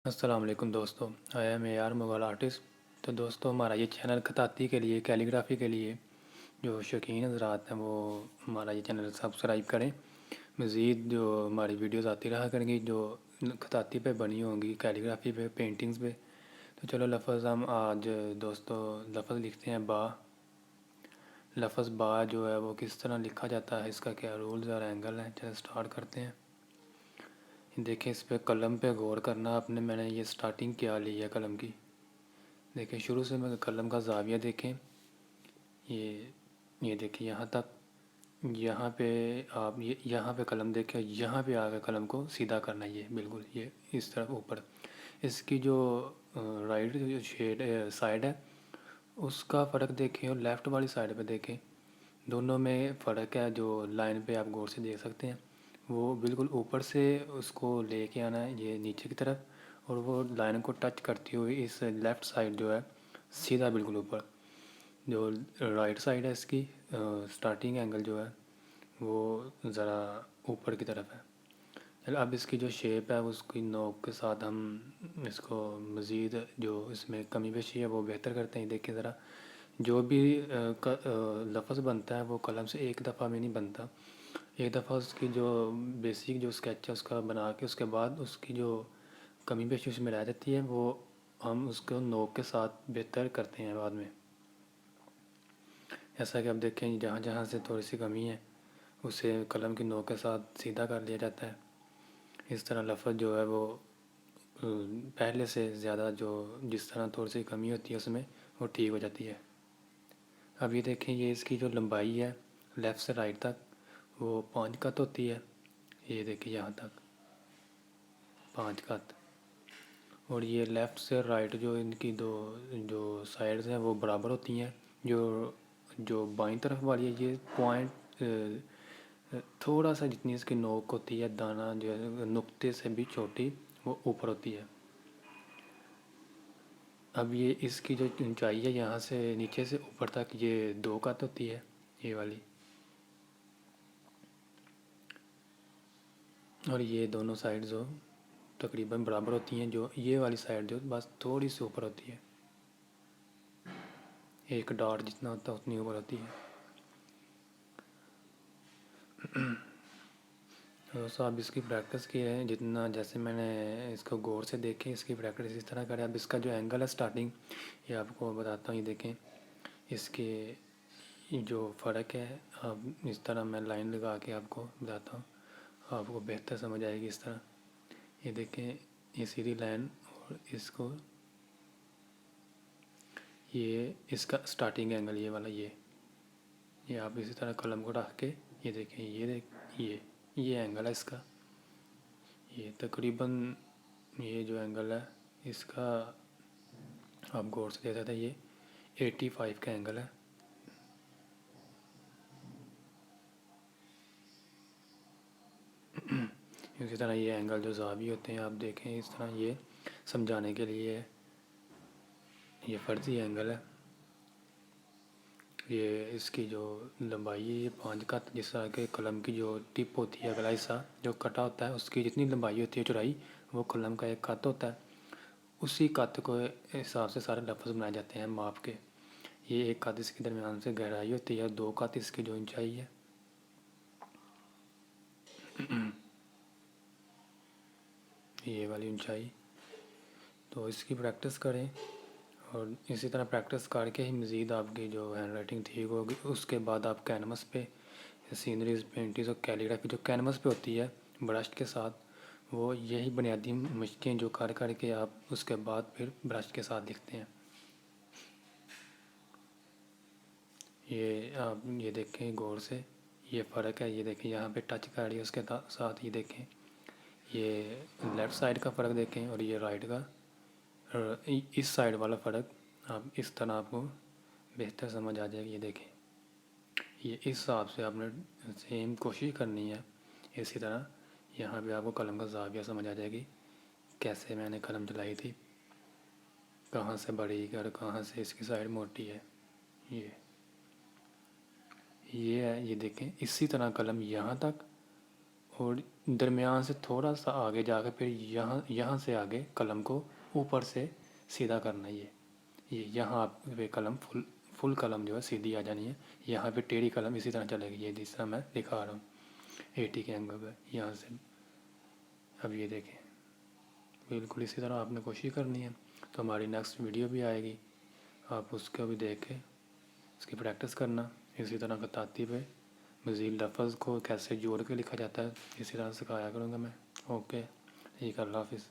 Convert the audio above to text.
السلام علیکم دوستو، I am A R Mughal artist. تو دوستو، ہمارا یہ چینل خطاطی کے لیے، کیلیگرافی کے لیے جو شوقین حضرات ہیں وہ ہمارا یہ چینل سبسکرائب کریں۔ مزید جو ہماری ویڈیوز آتی رہا کریں گی جو خطاطی پہ بنی ہوں گی، کیلیگرافی پہ، پینٹنگز پہ۔ تو چلو لفظ ہم آج دوستو لفظ لکھتے ہیں با۔ لفظ با جو ہے وہ کس طرح لکھا جاتا ہے، اس کا کیا رولز اور اینگل ہیں، چلو سٹارٹ کرتے ہیں۔ دیکھیں اس پہ قلم پہ غور کرنا آپ نے، میں نے یہ سٹارٹنگ کیا لی ہے قلم کی۔ دیکھیں شروع سے میں قلم کا زاویہ دیکھیں، یہ دیکھیں یہاں تک، یہاں پہ آپ یہاں پہ قلم دیکھیں، یہاں پہ آ کے قلم کو سیدھا کرنا ہے، یہ بالکل یہ اس طرف اوپر۔ اس کی جو رائٹ سائڈ ہے اس کا فرق دیکھیں، اور لیفٹ والی سائڈ پہ دیکھیں، دونوں میں فرق ہے۔ جو لائن پہ آپ غور سے دیکھ سکتے ہیں، وہ بالکل اوپر سے اس کو لے کے آنا ہے یہ نیچے کی طرف، اور وہ لائن کو ٹچ کرتی ہوئی اس لیفٹ سائڈ جو ہے سیدھا بالکل اوپر۔ جو رائٹ سائڈ ہے اس کی سٹارٹنگ اینگل جو ہے وہ ذرا اوپر کی طرف ہے۔ چلو اب اس کی جو شیپ ہے اس کی نوک کے ساتھ ہم اس کو مزید جو اس میں کمی بیشی ہے وہ بہتر کرتے ہیں۔ دیکھیں ذرا، جو بھی لفظ بنتا ہے وہ قلم سے ایک دفعہ میں نہیں بنتا۔ ایک دفعہ اس کی جو بیسک جو اسکیچ ہے اس کا بنا کے اس کے بعد اس کی جو کمی بیشی اس میں رہ جاتی ہے وہ ہم اس کو نوک کے ساتھ بہتر کرتے ہیں بعد میں۔ ایسا کہ اب دیکھیں جہاں جہاں سے تھوڑی سی کمی ہے اسے قلم کی نوک کے ساتھ سیدھا کر لیا جاتا ہے۔ اس طرح لفظ جو ہے وہ پہلے سے زیادہ جو جس طرح تھوڑی سی کمی ہوتی ہے اس میں وہ ٹھیک ہو جاتی ہے۔ اب یہ دیکھیں، یہ اس کی جو لمبائی ہے لیفٹ سے رائٹ تک وہ 5 قط ہوتی ہے۔ یہ دیکھیں یہاں تک 5 قط، اور یہ لیفٹ سے رائٹ جو ان کی دو جو سائڈز ہیں وہ برابر ہوتی ہیں۔ جو بائیں طرف والی ہے یہ پوائنٹ تھوڑا سا جتنی اس کی نوک ہوتی ہے، دانہ جو ہے نقطے سے بھی چھوٹی، وہ اوپر ہوتی ہے۔ اب یہ اس کی جو اونچائی ہے یہاں سے نیچے سے اوپر تک یہ 2 قط ہوتی ہے، یہ والی، اور یہ دونوں سائڈ جو تقریباً برابر ہوتی ہیں۔ جو یہ والی سائڈ جو بس تھوڑی سی اوپر ہوتی ہے، ایک ڈاٹ جتنا ہوتا ہے اتنی اوپر ہوتی ہے۔ دوستوں آپ اس کی پریکٹس کی ہے جتنا، جیسے میں نے اس کو غور سے دیکھیں، اس کی پریکٹس اس طرح کریں۔ اب اس کا جو اینگل ہے سٹارٹنگ، یہ آپ کو بتاتا ہوں، یہ دیکھیں اس کے جو فرق ہے۔ اب اس طرح میں لائن لگا کے آپ کو بتاتا ہوں، آپ کو بہتر سمجھ آئے گی اس طرح۔ یہ دیکھیں یہ سیدھی لائن، اور اس کو یہ اس کا سٹارٹنگ اینگل یہ والا، یہ آپ اسی طرح قلم کو رکھ کے یہ دیکھیں، یہ اینگل ہے اس کا، یہ تقریباً یہ جو اینگل ہے اس کا آپ غور سے دیکھ سکتے ہیں، یہ 85 کا اینگل ہے۔ اسی طرح یہ اینگل جو زاویے ہوتے ہیں آپ دیکھیں اس طرح، یہ سمجھانے کے لیے یہ فرضی اینگل ہے۔ یہ اس کی جو لمبائی ہے یہ 5 قط، جس طرح کہ قلم کی جو ٹپ ہوتی ہے، اگلا حصہ جو کٹا ہوتا ہے اس کی جتنی لمبائی ہوتی ہے چوڑائی، وہ قلم کا 1 قط ہوتا ہے۔ اسی قط کو حساب سے سارے لفظ بنائے جاتے ہیں ماپ کے۔ یہ 1 قط اس کی درمیان سے گہرائی ہوتی ہے، اور 2 قط اس کی جو اونچائی ہے، یہ والی اونچائی۔ تو اس کی پریکٹس کریں، اور اسی طرح پریکٹس کر کے ہی مزید آپ کی جو ہینڈ رائٹنگ ٹھیک ہوگی۔ اس کے بعد آپ کینوس پہ سینریز، پینٹنگز اور کیلیگرافی جو کینوس پہ ہوتی ہے برش کے ساتھ، وہ یہی بنیادی مشقیں جو کر کر کے آپ اس کے بعد پھر برش کے ساتھ لکھتے ہیں۔ یہ آپ یہ دیکھیں غور سے، یہ فرق ہے، یہ دیکھیں یہاں پہ ٹچ کر رہی ہے اس کے ساتھ، یہ دیکھیں یہ لیفٹ سائڈ کا فرق دیکھیں، اور یہ رائٹ کا، اس سائڈ والا فرق آپ اس طرح آپ کو بہتر سمجھ آ جائے گی۔ یہ دیکھیں یہ اس حساب سے آپ نے سیم کوشش کرنی ہے۔ اسی طرح یہاں پہ آپ کو قلم کا زاویہ سمجھ آ جائے گی، کیسے میں نے قلم چلائی تھی، کہاں سے بڑی اور کہاں سے اس کی سائڈ موٹی ہے۔ یہ ہے، یہ دیکھیں اسی طرح قلم یہاں تک اور درمیان سے تھوڑا سا آگے جا کے پھر یہاں سے آگے قلم کو اوپر سے سیدھا کرنا ہے یہ یہاں آپ پہ قلم فل قلم جو ہے سیدھی آ جانی ہے. یہاں پہ ٹیڑھی قلم اسی طرح چلے گی، یہ جس طرح میں دکھا رہا ہوں 80 کے اینگل پہ یہاں سے. اب یہ دیکھیں بالکل اسی طرح آپ نے کوشش کرنی ہے. تو ہماری نیکسٹ ویڈیو بھی آئے گی، آپ اس کو بھی دیکھ کے اس کی پریکٹس کرنا. اسی طرح کا تاتی پہ مزید لفظ کو کیسے جوڑ کے لکھا جاتا ہے اسی طرح سکھایا کروں گا میں. اوکے ٹھیک ہے، اللہ حافظ.